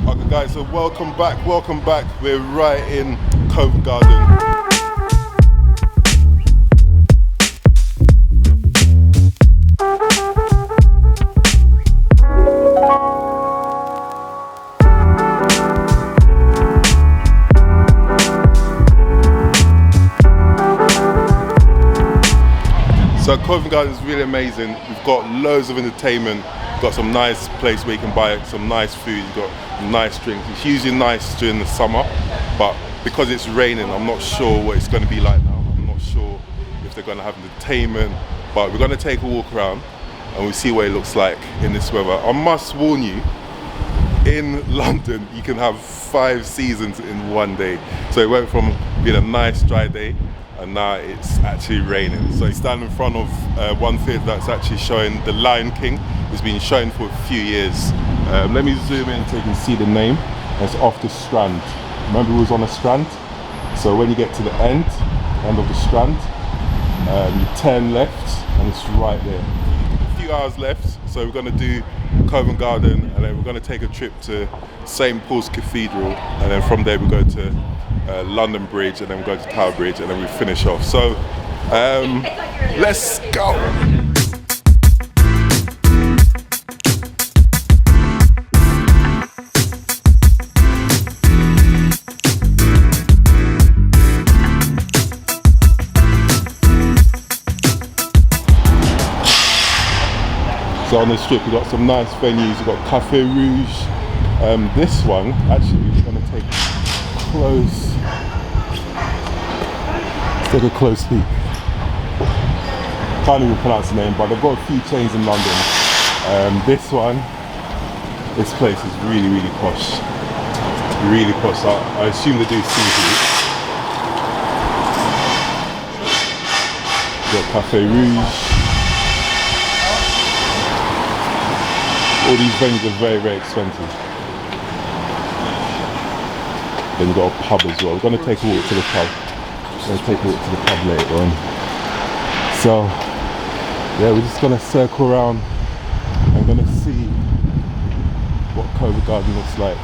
Okay guys, so welcome back. We're right in Covent Garden. So Covent Garden is really amazing. We've got loads of entertainment. We've got some nice place where you can buy some nice food. You've got nice drinks. It's usually nice during the summer, but because it's raining, I'm not sure what it's going to be like now. I'm not sure if they're going to have entertainment, but we're going to take a walk around and we'll see what it looks like in this weather. I must warn you, in London, you can have 5 seasons in one day. So it went from being a nice dry day and now it's actually raining. So you stand in front of one theatre that's actually showing The Lion King. It's been shown for a few years. Let me zoom in so you can see the name. It's off the Strand. Remember it was on a Strand? So when you get to the end of the Strand, you turn left and it's right there. A few hours left, so we're going to do Covent Garden and then we're going to take a trip to St. Paul's Cathedral, and then from there we go to London Bridge, and then we go to Tower Bridge, and then we finish off. So let's go. So on this strip we've got some nice venues. We've got Cafe Rouge. This one actually we're going to take close. Let's take a close peek. Can't even pronounce the name, but they've got a few chains in London. This place is really posh. Really posh. I assume they do seafood. We've got Cafe Rouge. All these venues are very expensive. Then you've got a pub as well. We're going to take a walk to the pub. Later on. So, yeah, we're just going to circle around and going to see what Covent Garden looks like.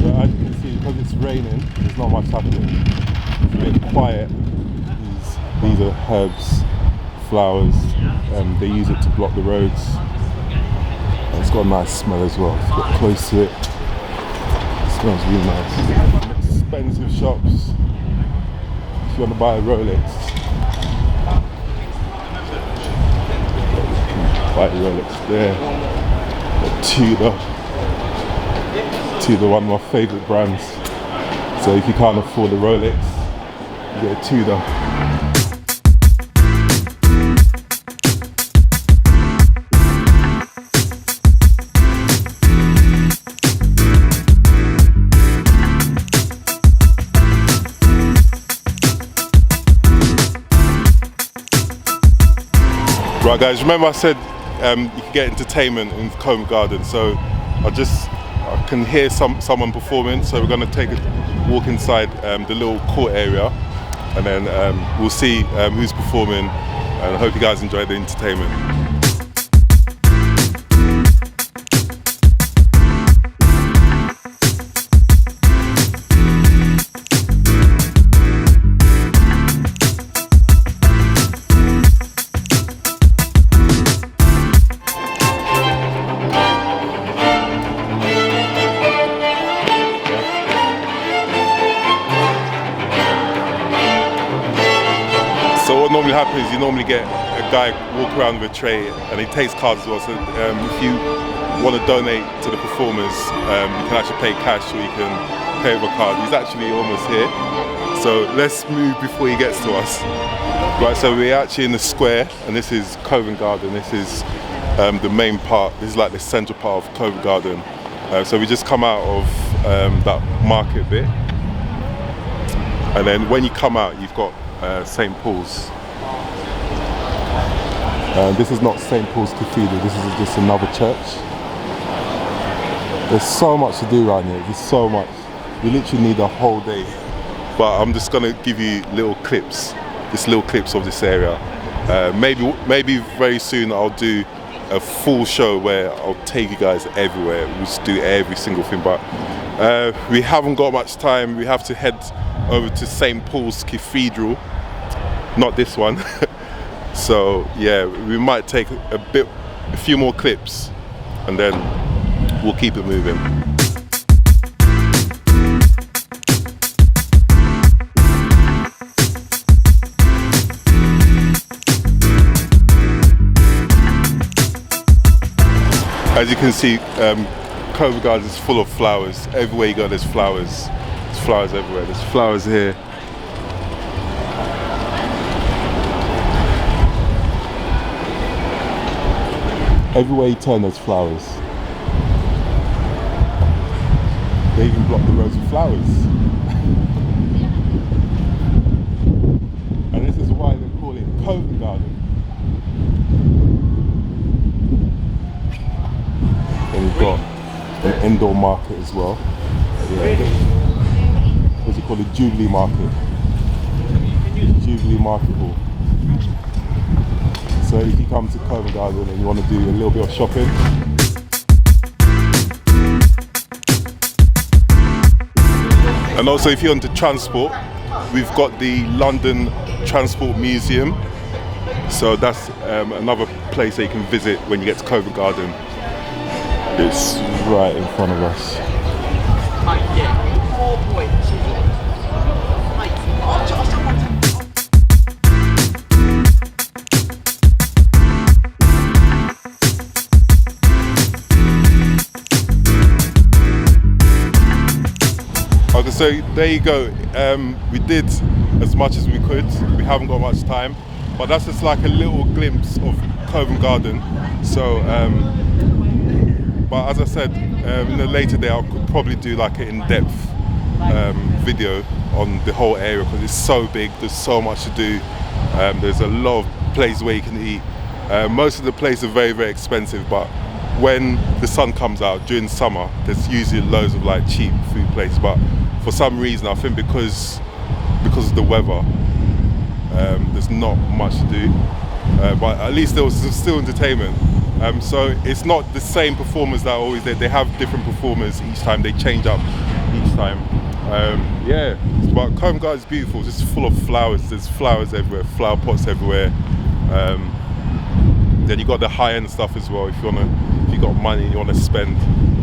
So as you can see, because it's raining, there's not much happening. It's a bit quiet. These are herbs, flowers, and they use it to block the roads. And it's got a nice smell as well. It's got close to it. It smells really nice. Expensive shops. If you want to buy a Rolex, buy a Rolex there. Tudor, one of my favourite brands. So if you can't afford a Rolex, you get a Tudor. Right guys, remember I said you can get entertainment in Covent Garden, so I can hear someone performing, so we're going to take a walk inside the little court area, and then we'll see who's performing, and I hope you guys enjoy the entertainment. So what normally happens is you normally get a guy walk around with a tray and he takes cards as well. So if you want to donate to the performers, you can actually pay cash or you can pay with a card. He's actually almost here. So let's move before he gets to us. Right, so we're actually in the square and this is Covent Garden. This is the main part. This is like the central part of Covent Garden. So we just come out of that market bit. And then when you come out, you've got St. Paul's. This is not St. Paul's Cathedral, this is just another church. There's so much to do around here, there's so much. We literally need a whole day. But I'm just going to give you little clips of this area. Maybe very soon I'll do a full show where I'll take you guys everywhere. We'll just do every single thing, but we haven't got much time. We have to head over to St. Paul's Cathedral, not this one. So yeah, we might take a few more clips and then we'll keep it moving. As you can see, Covent Garden is full of flowers. Everywhere you go, there's flowers. There's flowers everywhere. There's flowers here. Everywhere you turn, there's flowers. They even block the roads with flowers. And this is why they call it Covent Garden. And we've got an indoor market as well. What's it called? The Jubilee Market. Jubilee Market Hall. So if you come to Covent Garden and you want to do a little bit of shopping, and also if you're into transport, we've got the London Transport Museum. So that's another place that you can visit when you get to Covent Garden. It's right in front of us. Okay, so there you go. We did as much as we could. We haven't got much time, but that's just like a little glimpse of Covent Garden. So. But as I said, in a later day I could probably do like an in-depth video on the whole area because it's so big, there's so much to do. There's a lot of places where you can eat. Most of the places are very, very expensive, but when the sun comes out during summer, there's usually loads of like cheap food places. But for some reason, I think because of the weather, there's not much to do. But at least there was still entertainment. So it's not the same performers that are always there. They have different performers each time. They change up each time. Yeah, but Covent Garden is beautiful. It's just full of flowers. There's flowers everywhere, flower pots everywhere. Then you got the high-end stuff as well. If you got money and you want to spend,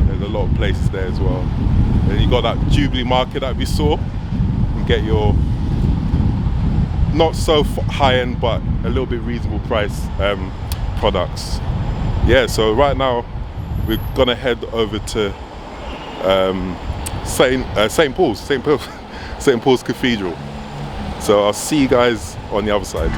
there's a lot of places there as well. Then you got that Jubilee Market that we saw. You can get your not so high-end but a little bit reasonable price products. Yeah, so right now we're gonna head over to St. Paul's Cathedral. So I'll see you guys on the other side.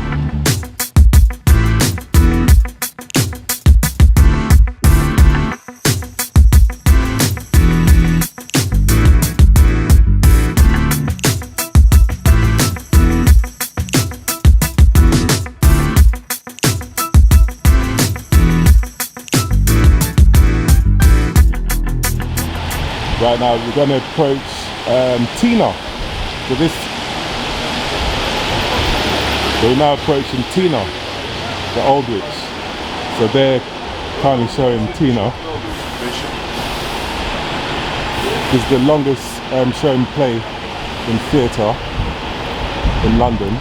Right now we're going to approach Tina. So we're now approaching Tina, the Old Witch. So they're currently showing Tina. This is the longest showing play in theatre in London.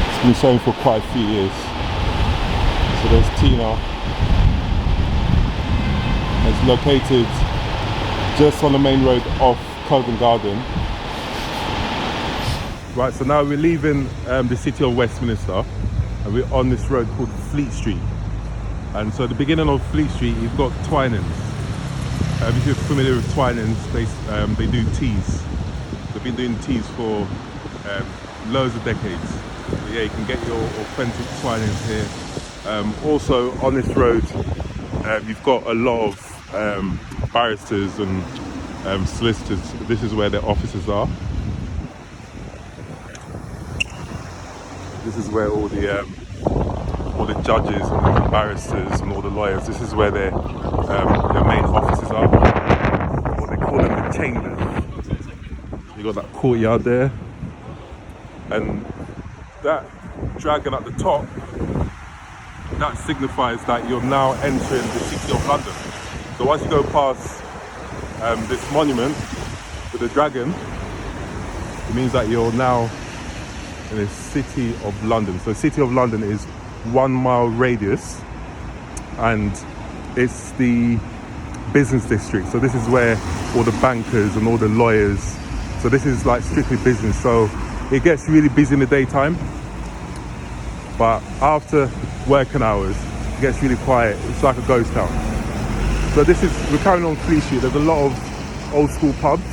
It's been showing for quite a few years. So there's Tina. It's located just on the main road off Covent Garden. Right, so now we're leaving the city of Westminster and we're on this road called Fleet Street. And so at the beginning of Fleet Street, you've got Twinings. If you're familiar with Twinings, they do teas. They've been doing teas for loads of decades. So yeah, you can get your authentic Twinings here. Also on this road, you've got a lot of barristers and solicitors. This is where their offices are. This is where all the judges and the barristers and all the lawyers, this is where their main offices are. What they call them, the chambers. You got that courtyard there, and that dragon at the top that signifies that you're now entering the City of London. So once you go past this monument with the dragon, it means that you're now in the City of London. So City of London is 1 mile radius, and it's the business district. So this is where all the bankers and all the lawyers, so this is like strictly business. So it gets really busy in the daytime, but after working hours it gets really quiet. It's like a ghost town. So we're carrying on Fleet Street. There's a lot of old school pubs.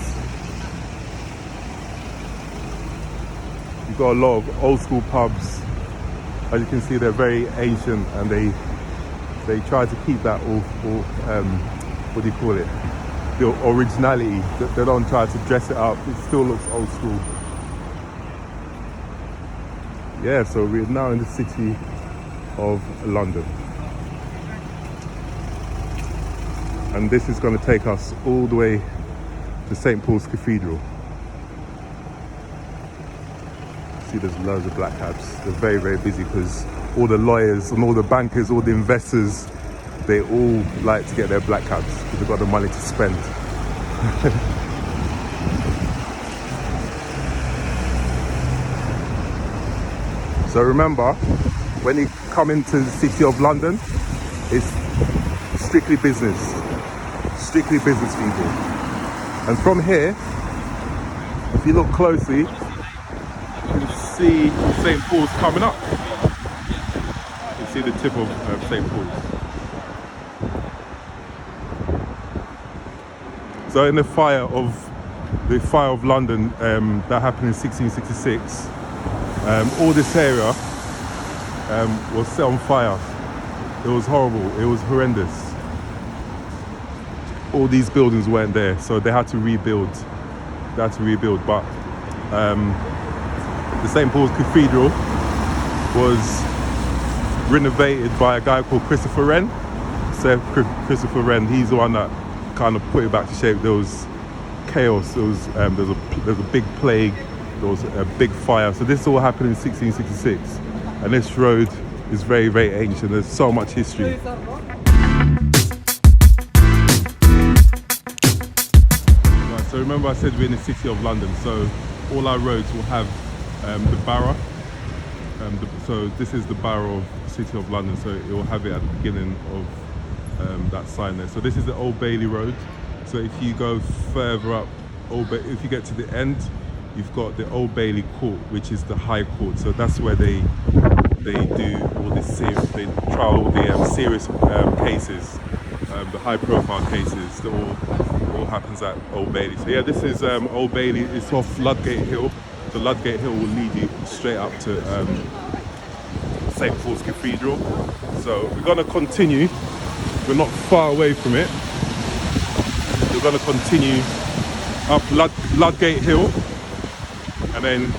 You've got a lot of old school pubs. As you can see, they're very ancient, and they try to keep that all what do you call it? The originality. They don't try to dress it up. It still looks old school. Yeah, so we're now in the City of London. And this is going to take us all the way to St. Paul's Cathedral. See, there's loads of black cabs. They're very, very busy because all the lawyers and all the bankers, all the investors, they all like to get their black cabs because they've got the money to spend. So remember, when you come into the City of London, it's strictly business people. And from here, if you look closely, you can see St. Paul's coming up. You can see the tip of St. Paul's. So in the fire of London that happened in 1666, all this area was set on fire. It was horrible. It was horrendous. All these buildings weren't there, so they had to rebuild. But the St. Paul's Cathedral was renovated by a guy called Christopher Wren. So Christopher Wren, he's the one that kind of put it back to shape. There was chaos. There was a big plague. There was a big fire. So this all happened in 1666, and this road is very, very ancient. There's so much history. Right, so remember I said we're in the City of London, so all our roads will have the borough. So this is the borough of the City of London, so it will have it at the beginning of that sign there. So this is the Old Bailey Road. So if you go further up, if you get to the end, you've got the Old Bailey Court, which is the High Court. So that's where they do all this they trial all the serious cases, the high-profile cases. That all happens at Old Bailey. So yeah, this is Old Bailey. It's off Ludgate Hill. So Ludgate Hill will lead you straight up to St. Paul's Cathedral. So we're going to continue. We're not far away from it. We're going to continue up Ludgate Hill, and then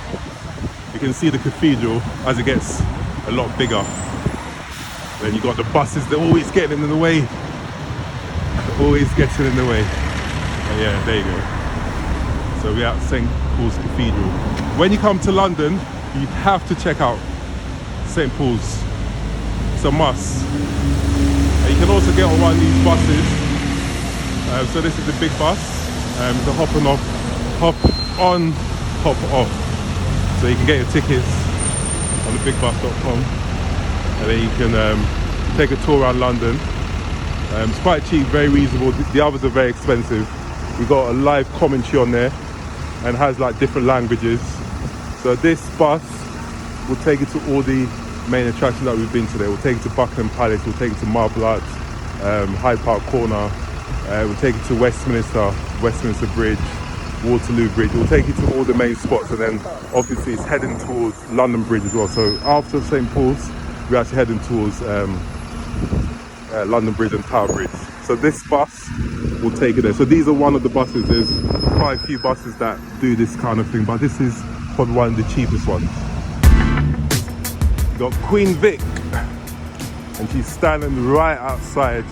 you can see the cathedral as it gets a lot bigger. Then you got the buses, they're always getting in the way. Always getting in the way. Oh yeah, there you go. So we're at St. Paul's Cathedral. When you come to London, you have to check out St. Paul's. It's a must. And you can also get on one of these buses. So this is the big bus. The hop on, hop off. So you can get your tickets on thebigbus.com, and then you can take a tour around London. It's quite cheap, very reasonable. The others are very expensive. We've got a live commentary on there and has like different languages. So this bus will take you to all the main attractions that we've been to there. We'll take you to Buckingham Palace, we'll take you to Marble Arch, Hyde Park Corner, we'll take you to Westminster Bridge, Waterloo Bridge. We'll take you to all the main spots, and then obviously it's heading towards London Bridge as well. So after St. Paul's, we're actually heading towards London Bridge and Tower Bridge. So this bus will take you there. So these are one of the buses. There's quite a few buses that do this kind of thing, but this is probably one of the cheapest ones. We've got Queen Vic, and she's standing right outside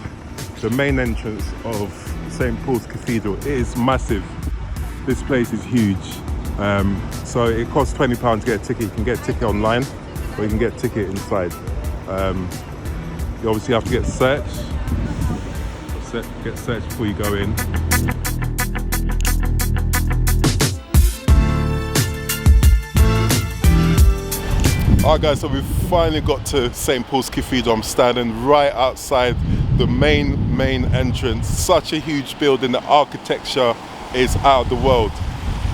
the main entrance of St. Paul's Cathedral. It is massive. This place is huge. So it costs £20 to get a ticket. You can get a ticket online, or you can get a ticket inside. you obviously have to get searched. Get searched before you go in. Alright guys, so we've finally got to St. Paul's Cathedral. I'm standing right outside the main entrance. Such a huge building. The architecture is out of the world.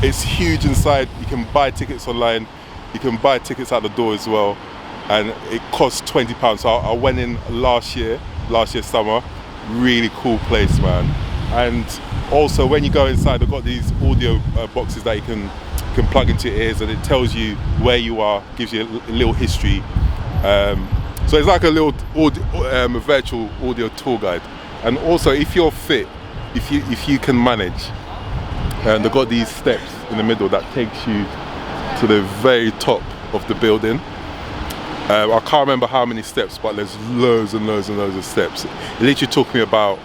It's huge inside. You can buy tickets online. You can buy tickets at the door as well. And it costs £20. So I went in last year summer. Really cool place, man. And also when you go inside, they've got these audio boxes that you can plug into your ears, and it tells you where you are, gives you a little history. So it's like a little a virtual audio tour guide. And also, if you're fit, if you can manage, and they've got these steps in the middle that takes you to the very top of the building. I can't remember how many steps, but there's loads and loads and loads of steps. It literally took me about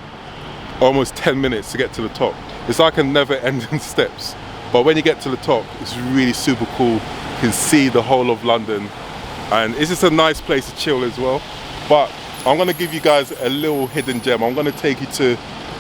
almost 10 minutes to get to the top. It's like a never-ending steps. But when you get to the top, it's really super cool. You can see the whole of London, and it's just a nice place to chill as well. But I'm gonna give you guys a little hidden gem. I'm gonna take you to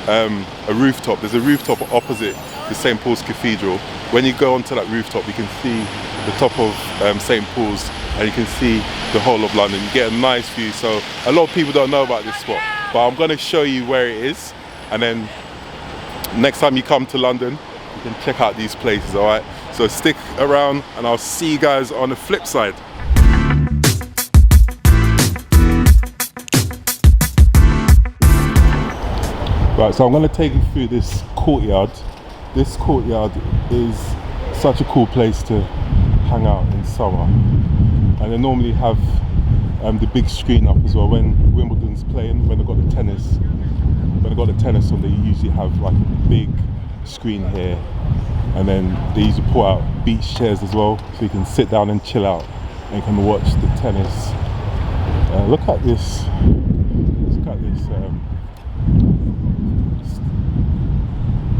a rooftop. There's a rooftop opposite the St. Paul's Cathedral. When you go onto that rooftop, you can see the top of St. Paul's, and you can see the whole of London. You get a nice view. So a lot of people don't know about this spot, but I'm gonna show you where it is, and then next time you come to London, you can check out these places, all right? So stick around and I'll see you guys on the flip side. Right, so I'm gonna take you through this courtyard. This courtyard is such a cool place to hang out in summer. And they normally have the big screen up as well when Wimbledon's playing, when they've got the tennis. When they've got the tennis on, they usually have like a big screen here, and then they usually put out beach chairs as well, so you can sit down and chill out and you can watch the tennis. Look at this. Look at this.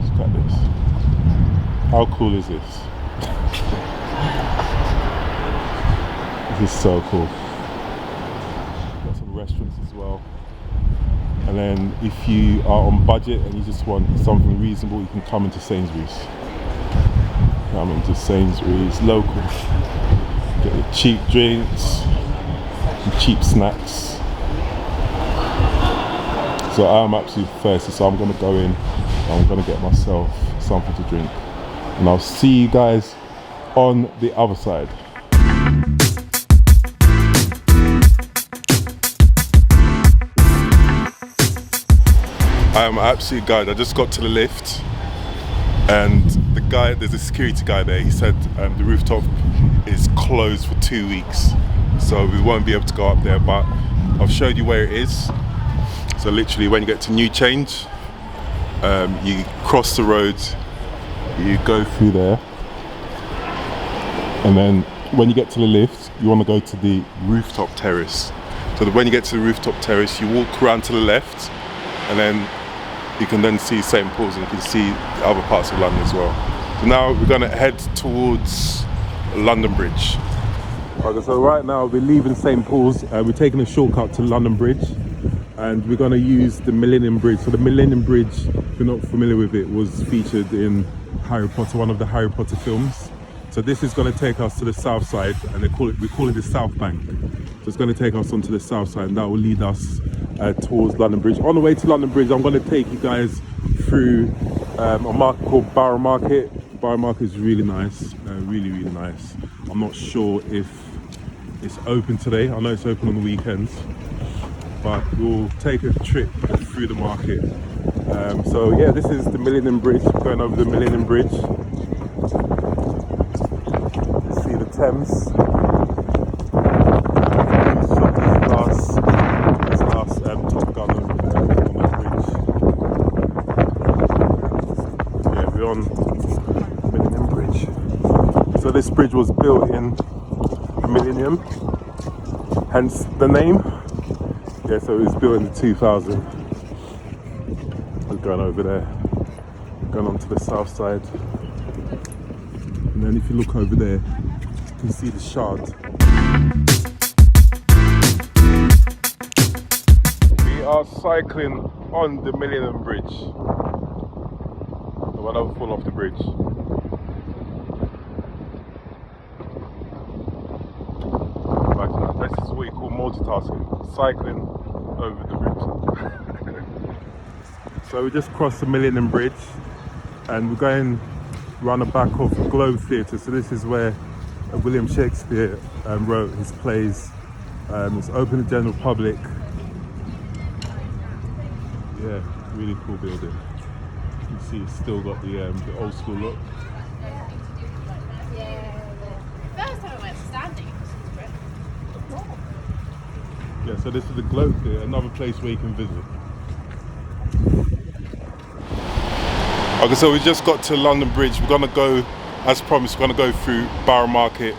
Look at this. How cool is this? This is so cool. Got some restaurants as well. And then if you are on budget and you just want something reasonable, you can come into Sainsbury's. Come into Sainsbury's, local. Get your cheap drinks, and cheap snacks. So I'm absolutely thirsty, so I'm gonna go in, I'm gonna get myself something to drink. And I'll see you guys on the other side. I am absolutely gutted. I just got to the lift, and the guy, there's a security guy there. He said the rooftop is closed for 2 weeks, so we won't be able to go up there. But I've showed you where it is. So literally, when you get to New Change, you cross the road, you go through there, and then when you get to the lift, you want to go to the rooftop terrace. So when you get to the rooftop terrace, you walk around to the left, and then you can then see St. Paul's, and you can see the other parts of London as well. So now we're going to head towards London Bridge. Okay, so right now we're leaving St. Paul's. We're taking a shortcut to London Bridge, and we're going to use the Millennium Bridge. So the Millennium Bridge, if you're not familiar with it, was featured in Harry Potter, one of the Harry Potter films. So this is going to take us to the south side, and we call it the South Bank. So it's going to take us onto the south side, and that will lead us towards London Bridge. On the way to London Bridge, I'm going to take you guys through a market called Borough Market. Borough Market is really nice, really nice. I'm not sure if it's open today. I know it's open on the weekends, but we'll take a trip through the market. So yeah, this is the Millennium Bridge. Going over the Millennium Bridge. See the Thames. Top Gun on the bridge. Yeah, we're on Millennium Bridge. So this bridge was built in Millennium, hence the name. Yeah, so it was built in the 2000. We're going over there, going on to the south side. And then if you look over there, you can see the Shard. are cycling on the Millennium Bridge. So I don't fall off the bridge. Right now, this is what you call multitasking, cycling over the bridge. So we just crossed the Millennium Bridge and we're going around the back of Globe Theatre. So this is where William Shakespeare wrote his plays. It's open to the general public. Yeah, really cool building. You can see it's still got the old school look. First time I went standing. Yeah, so this is the Globe Theatre, another place where you can visit. Okay, so we just got to London Bridge. We're gonna go, as promised, we're gonna go through Borough Market,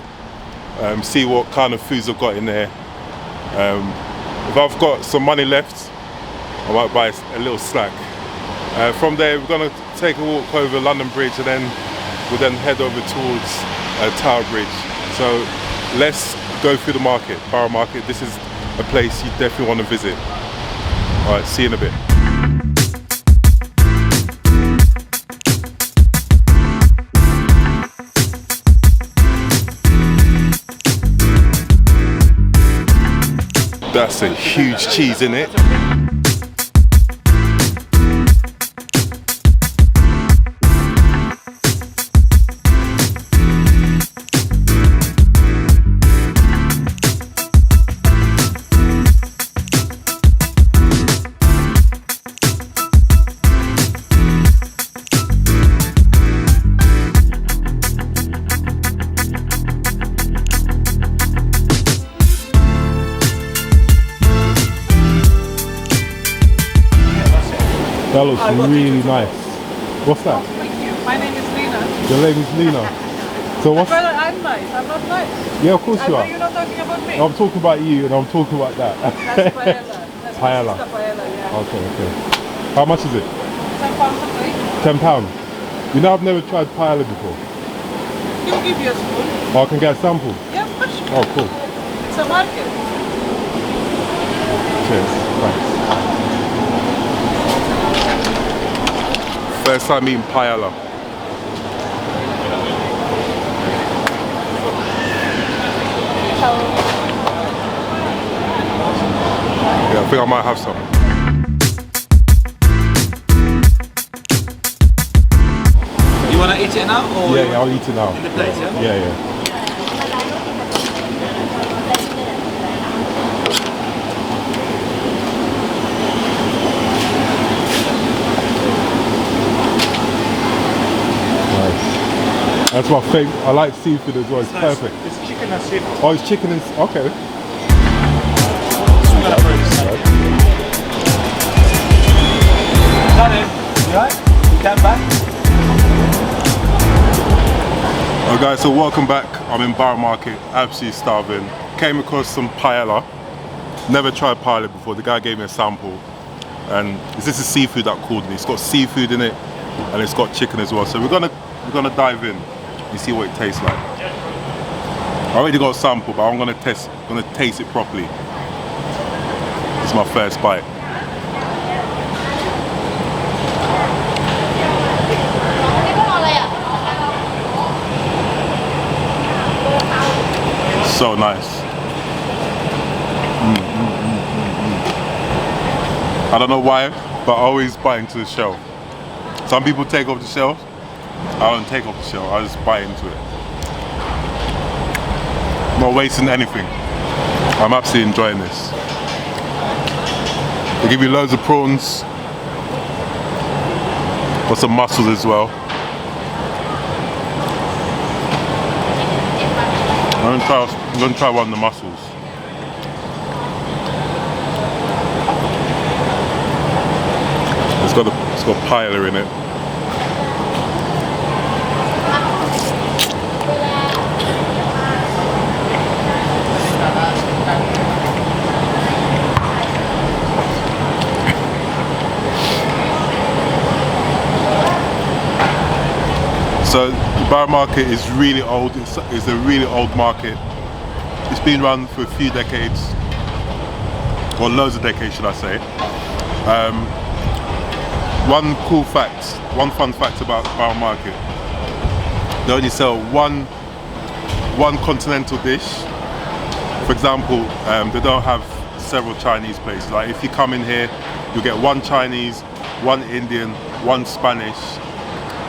see what kind of foods I've got in there. If I've got some money left, I might buy a little snack. From there, we're gonna take a walk over London Bridge and then we'll then head over towards Tower Bridge. So let's go through the market, Borough Market. This is a place you definitely want to visit. All right, see you in a bit. That's a huge cheese in it. That looks really nice. What's that? Thank you. My name is Lina. Your name is Lina. So what's... Well, I'm nice. I'm not nice. Yeah, of course you are. You're not talking about me. I'm talking about you and I'm talking about that. That's paella. That's Paella. Paella, yeah. Okay. How much is it? £10 a plate. £10. You know, I've never tried paella before. He'll give you a spoon. Oh, I can get a sample? Yeah, of course. Oh, cool. It's a market. Cheers. Thanks. First time eating paella. Yeah, I think I might have some. You want to eat it now? Or Yeah, I'll eat it now. In the plate, yeah? Yeah. That's my favorite. I like seafood as well. It's nice. Perfect. It's chicken and seafood. Oh, it's chicken and... Okay. Got it. You right? You came back? Alright guys, so welcome back. I'm in Borough Market, absolutely starving. Came across some paella. Never tried paella before. The guy gave me a sample. And this is seafood that called me. It's got seafood in it and it's got chicken as well. So we're gonna dive in and see what it tastes like. I already got a sample, but I'm gonna taste it properly. It's my first bite. So nice. I don't know why, but I always bite into the shell. Some people take off the shell. I don't take off the shell, I just bite into it. Not wasting anything. I'm absolutely enjoying this. They give you loads of prawns. Got some mussels as well. I'm gonna try one of the mussels. It's got paella in it. So the Borough Market is really old. It's a really old market. It's been run for a few decades. or loads of decades should I say. One cool fact, one fun fact about Borough Market, they only sell one continental dish. For example, they don't have several Chinese places. Like if you come in here, you'll get one Chinese, one Indian, one Spanish.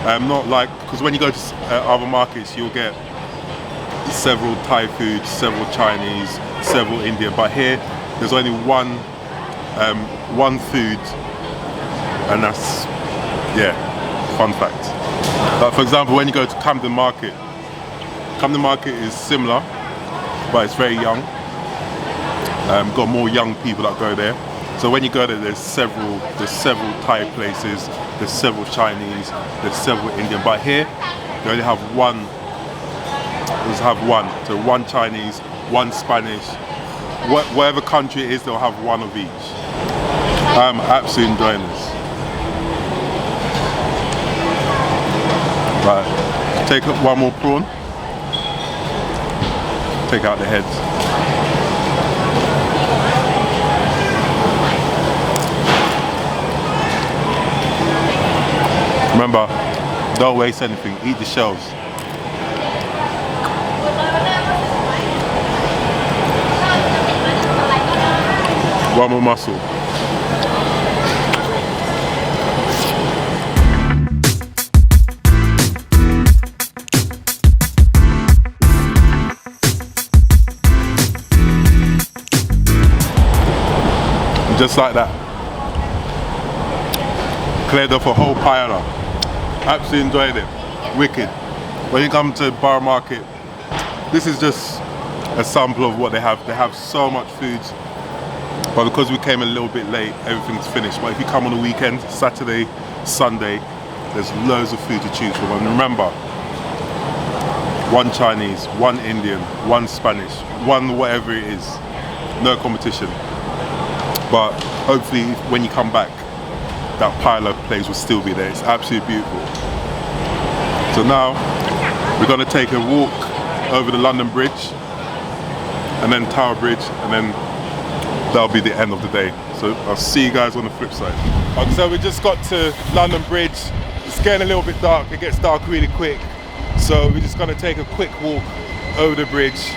Not like, because when you go to other markets, you'll get several Thai foods, several Chinese, several Indian. But here, there's only one food, and that's, yeah, fun fact. Like for example, when you go to Camden Market is similar, but it's very young. Got more young people that go there. So when you go there, there's several Thai places, there's several Chinese, there's several Indian. But here, they only have one. So one Chinese, one Spanish. Whatever country it is, they'll have one of each. I'm absolutely enjoying this. Right, take up one more prawn. Take out the heads. Remember, don't waste anything, eat the shells. One more mussel. Just like that. Cleared off a whole pile. Absolutely enjoyed it. Wicked. When you come to Borough Market, this is just a sample of what they have. They have so much foods, but because we came a little bit late, everything's finished. But if you come on the weekend, Saturday, Sunday, there's loads of food to choose from. And remember, one Chinese, one Indian, one Spanish, one whatever it is. No competition. But hopefully when you come back, that pile of place will still be there. It's absolutely beautiful. So now we're going to take a walk over the London Bridge and then Tower Bridge, and then that'll be the end of the day. So I'll see you guys on the flip side. Okay, so we just got to London Bridge. It's getting a little bit dark. It gets dark really quick. So we're just going to take a quick walk over the bridge,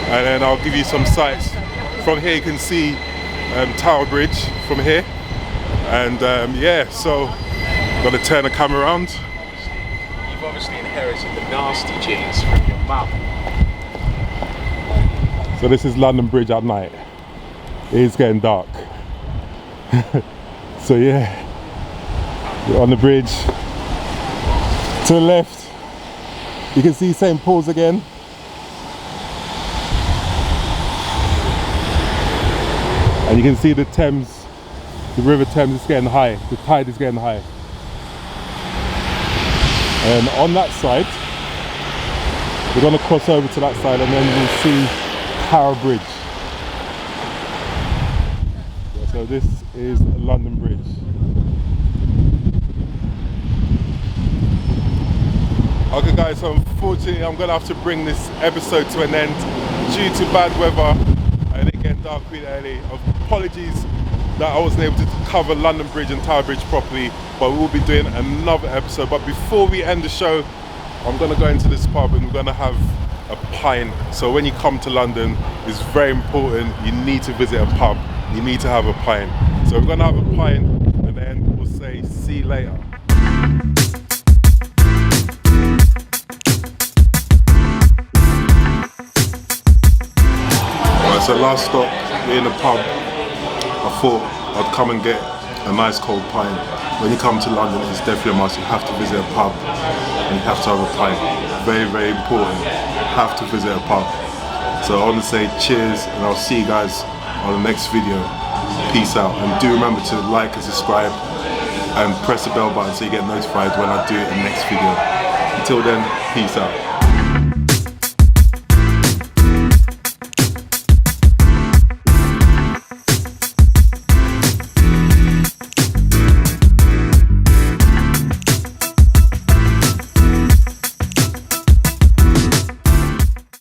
and then I'll give you some sights. From here you can see Tower Bridge from here. And yeah, so I'm gonna turn the camera around. You've obviously inherited the nasty genes from your mum. So this is London Bridge at night. It is getting dark. So yeah, we're on the bridge. To the left, you can see St. Paul's again. And you can see the Thames, the River Thames is getting high, the tide is getting high. And on that side, we're going to cross over to that side, and then we'll see Tower Bridge. Yeah, so this is London Bridge. Okay guys, so unfortunately I'm going to have to bring this episode to an end due to bad weather and it getting dark really early. Apologies that I wasn't able to cover London Bridge and Tower Bridge properly, but we will be doing another episode. But before we end the show, I'm going to go into this pub and we're going to have a pint. So when you come to London, it's very important, you need to visit a pub, you need to have a pint. So we're going to have a pint and then we'll say see you later. Right, so last stop, we're in a pub. I thought I'd come and get a nice cold pint. When you come to London, it's definitely a must. You have to visit a pub and you have to have a pint. Very, very important. Have to visit a pub. So I want to say cheers, and I'll see you guys on the next video. Peace out. And do remember to like and subscribe and press the bell button so you get notified when I do the next video. Until then, peace out.